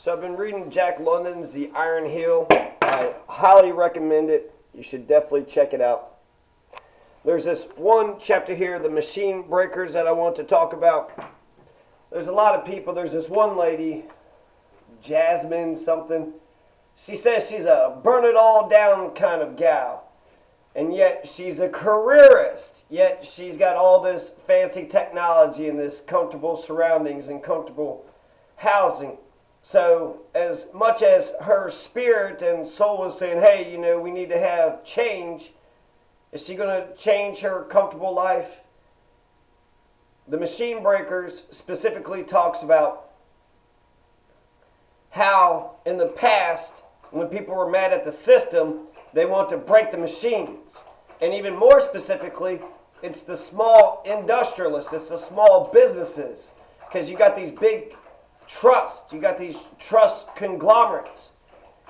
So I've been reading Jack London's The Iron Heel. I highly recommend it. You should definitely check it out. There's this one chapter here, the machine breakers, that I want to talk about. There's a lot of people. There's this one lady, Jasmine something. She says she's a burn it all down kind of gal. And yet she's a careerist. Yet she's got all this fancy technology and this comfortable surroundings and comfortable housing. So as much as her spirit and soul is saying, hey, you know, we need to have change, is she going to change her comfortable life? The Machine Breakers specifically talks about how in the past, when people were mad at the system, they want to break the machines. And even more specifically, it's the small industrialists, it's the small businesses. Because you got these big trusts, you got these trust conglomerates.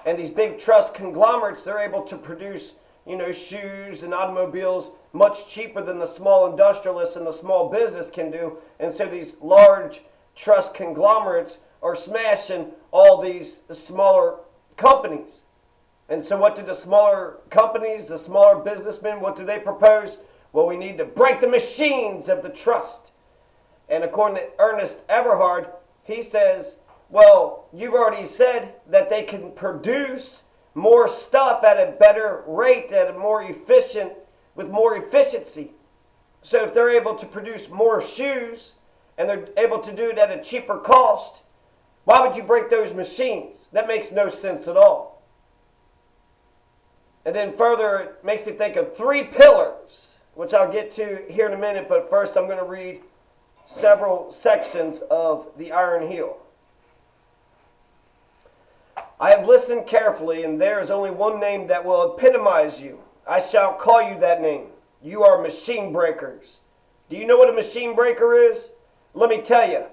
And these big trust conglomerates, they're able to produce, you know, shoes and automobiles much cheaper than the small industrialists and the small business can do. And so these large trust conglomerates are smashing all these smaller companies. And so what do the smaller companies, the smaller businessmen, what do they propose? Well, we need to break the machines of the trust. And according to Ernest Everhard, he says, well, you've already said that they can produce more stuff at a better rate, at a more efficient, with more efficiency. So if they're able to produce more shoes and they're able to do it at a cheaper cost, why would you break those machines? That makes no sense at all. And then further, it makes me think of 3 pillars, which I'll get to here in a minute, but first I'm going to read several sections of The Iron Heel. I have listened carefully, and there is only one name that will epitomize you. I shall call you that name. You are machine breakers. Do you know what a machine breaker is? Let me tell you.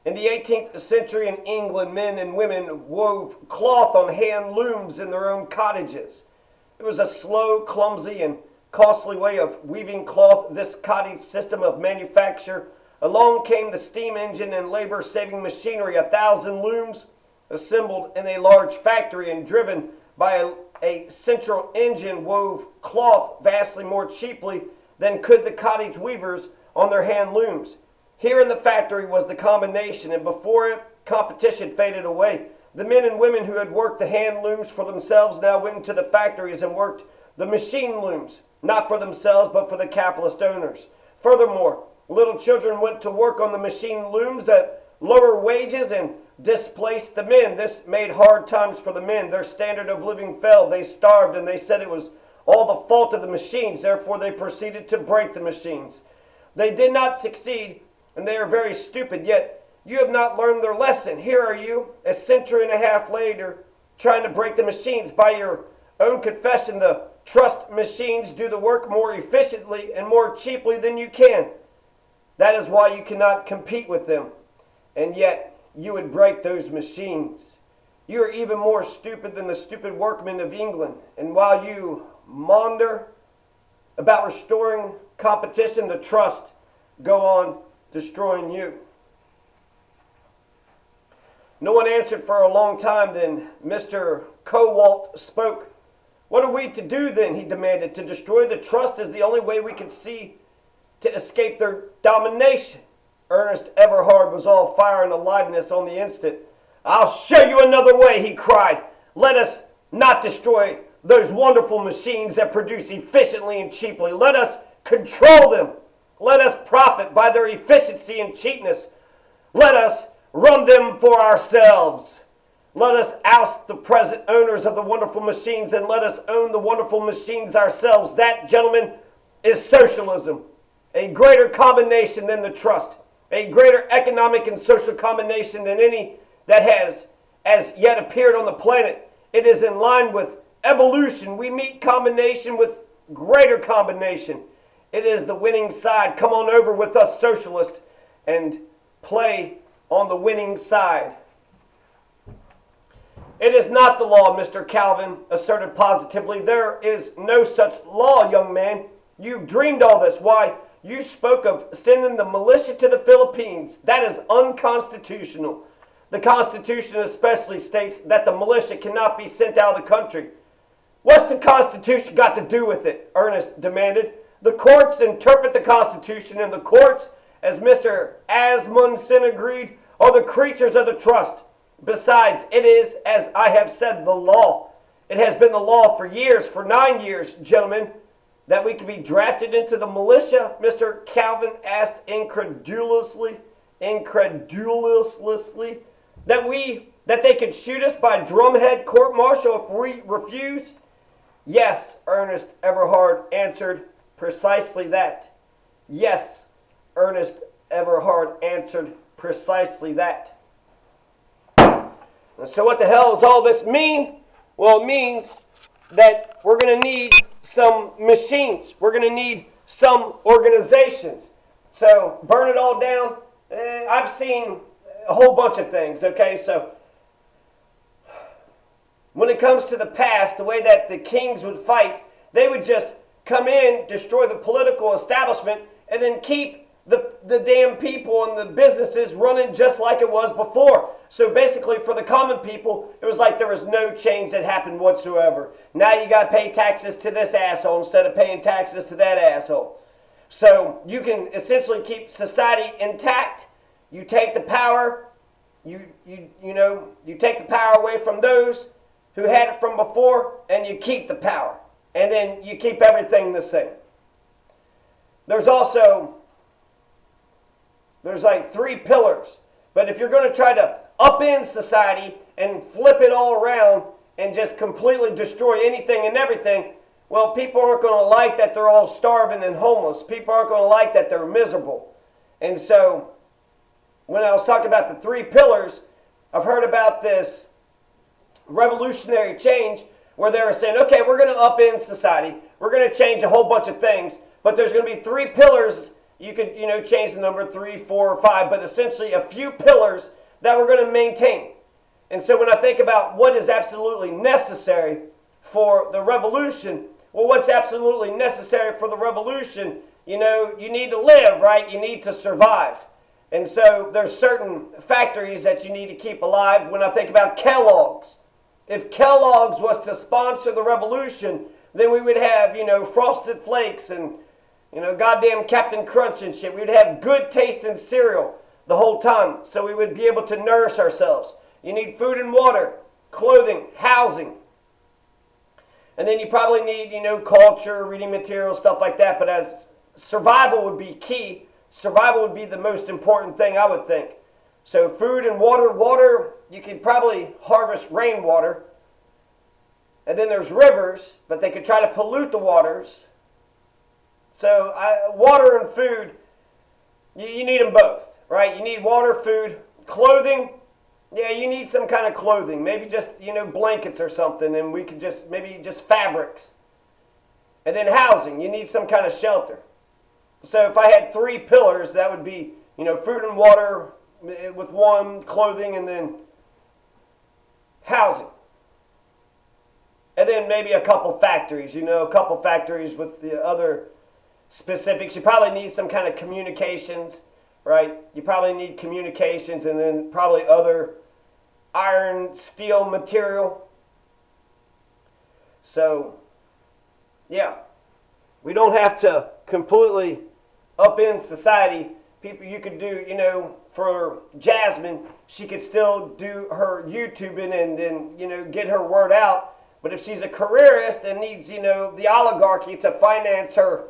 In the 18th century in England, men and women wove cloth on hand looms in their own cottages. It was a slow, clumsy, and costly way of weaving cloth, this cottage system of manufacture. Along came the steam engine and labor-saving machinery. 1,000 looms assembled in a large factory and driven by a central engine wove cloth vastly more cheaply than could the cottage weavers on their hand looms. Here in the factory was the combination, and before it, competition faded away. The men and women who had worked the hand looms for themselves now went into the factories and worked the machine looms, not for themselves, but for the capitalist owners. Furthermore, little children went to work on the machine looms at lower wages and displaced the men. This made hard times for the men. Their standard of living fell. They starved, and they said it was all the fault of the machines. Therefore, they proceeded to break the machines. They did not succeed, and they are very stupid, yet you have not learned their lesson. Here are you, a century and a half later, trying to break the machines. By your own confession, the trust machines do the work more efficiently and more cheaply than you can. That is why you cannot compete with them. And yet, you would break those machines. You are even more stupid than the stupid workmen of England. And while you maunder about restoring competition, the trust go on destroying you. No one answered for a long time. Then Mr. Cowalt spoke. What are we to do then, he demanded. To destroy the trust is the only way we can see to escape their domination. Ernest Everhard was all fire and aliveness on the instant. I'll show you another way, he cried. Let us not destroy those wonderful machines that produce efficiently and cheaply. Let us control them. Let us profit by their efficiency and cheapness. Let us run them for ourselves. Let us oust the present owners of the wonderful machines and let us own the wonderful machines ourselves. That, gentlemen, is socialism. A greater combination than the trust. A greater economic and social combination than any that has as yet appeared on the planet. It is in line with evolution. We meet combination with greater combination. It is the winning side. Come on over with us socialists and play on the winning side. It is not the law, Mr. Calvin asserted positively. There is no such law, young man. You've dreamed all this. Why, you spoke of sending the militia to the Philippines. That is unconstitutional. The Constitution especially states that the militia cannot be sent out of the country. What's the Constitution got to do with it? Ernest demanded. The courts interpret the Constitution, and the courts, as Mr. Asmundsen agreed, are the creatures of the trust. Besides, it is, as I have said, the law. It has been the law for years, for 9 years, gentlemen, that we can be drafted into the militia, Mr. Calvin asked incredulously, that they could shoot us by drumhead court-martial if we refuse? Yes, Ernest Everhard answered, precisely that. Yes, Ernest Everhard answered, precisely that. And so what the hell does all this mean? Well, it means that we're going to need some machines. We're going to need some organizations. So burn it all down. I've seen a whole bunch of things, okay? So when it comes to the past, the way that the kings would fight, they would just come in, destroy the political establishment, and then keep the damn people and the businesses running just like it was before. So basically for the common people, it was like there was no change that happened whatsoever. Now you got to pay taxes to this asshole instead of paying taxes to that asshole. So you can essentially keep society intact. You take the power, you take the power away from those who had it from before, and you keep the power. And then you keep everything the same. There's like 3 pillars. But if you're going to try to upend society and flip it all around and just completely destroy anything and everything, well, people aren't going to like that they're all starving and homeless. People aren't going to like that they're miserable. And so when I was talking about the 3 pillars, I've heard about this revolutionary change where they were saying, okay, we're going to upend society. We're going to change a whole bunch of things, but there's going to be 3 pillars. You could, change the number 3, 4, or 5, but essentially a few pillars that we're going to maintain. And so when I think about what is absolutely necessary for the revolution, well, what's absolutely necessary for the revolution? You need to live, right? You need to survive. And so there's certain factories that you need to keep alive. When I think about Kellogg's, if Kellogg's was to sponsor the revolution, then we would have, Frosted Flakes and goddamn Captain Crunch and shit. We would have good tasting cereal the whole time, so we would be able to nourish ourselves. You need food and water, clothing, housing. And then you probably need, culture, reading material, stuff like that. But as survival would be key, survival would be the most important thing, I would think. So food and water. Water, you could probably harvest rainwater. And then there's rivers, but they could try to pollute the waters. So water and food, you need them both, right? You need water, food, clothing. Yeah, you need some kind of clothing. Maybe just, blankets or something, and we could maybe just fabrics. And then housing, you need some kind of shelter. So if I had 3 pillars, that would be, food and water with 1, clothing, and then housing. And then maybe a couple factories, a couple factories with the other specifics. You probably need some kind of communications, right? You probably need communications and then probably other iron, steel material. So, yeah, we don't have to completely upend society. People, you could do, for Jasmine, she could still do her YouTubing and then, get her word out. But if she's a careerist and needs, the oligarchy to finance her,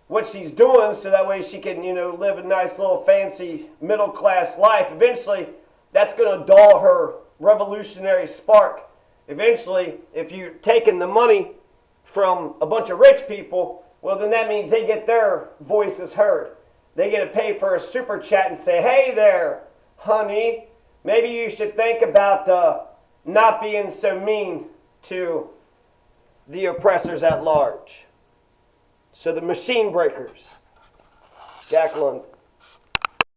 what she's doing, so that way she can, live a nice little fancy middle-class life, eventually that's going to dull her revolutionary spark. Eventually, if you're taking the money from a bunch of rich people, well, then that means they get their voices heard. They get to pay for a super chat and say, hey there, honey, maybe you should think about not being so mean to the oppressors at large. So the machine breakers, Jack London.